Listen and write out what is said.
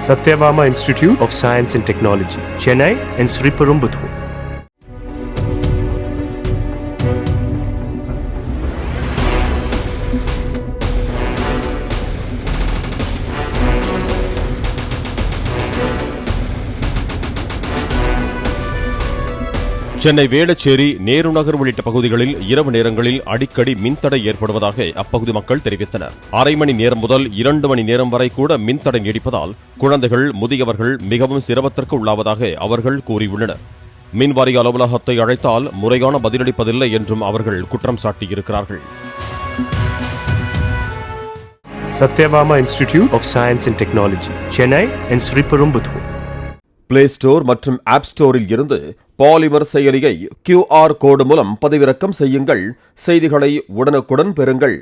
Satyabama Institute of Science and Technology, Chennai and Sriperumbudur. Chennai Velachery, Nehru நகர் உள்ளிட்ட பகுதிகளில் இரவு நேரங்களில் அடிக்கடி மின்தடை ஏற்படுவதாக அப்பகுதி மக்கள் தெரிவித்தனர். அரை மணி நேரம் முதல் 2 மணி நேரம் வரை கூட மின்தடை நீடிப்பதால் குழந்தைகள், முதியவர்கள் மிகவும் சிரமத்திற்கு உள்ளாவதாக அவர்கள் கூறியுள்ளனர். மின்வாரிய அலுவலகத்தை அழைத்தால் முறையான பதிலளிப்பதில்லை என்றும் அவர்கள் குற்றம் சாட்டியிருக்கிறார்கள். Satyabama Institute of Science and Technology, Chennai and Sriperumbudur. Play store மற்றும் ஆப் ஸ்டோரில் இருந்து பாலிமர் செயலியை QR கோடு மூலம் பதிவிறக்கம் செய்யுங்கள். செய்திகளை உடனுக்குடன் பெறுங்கள்.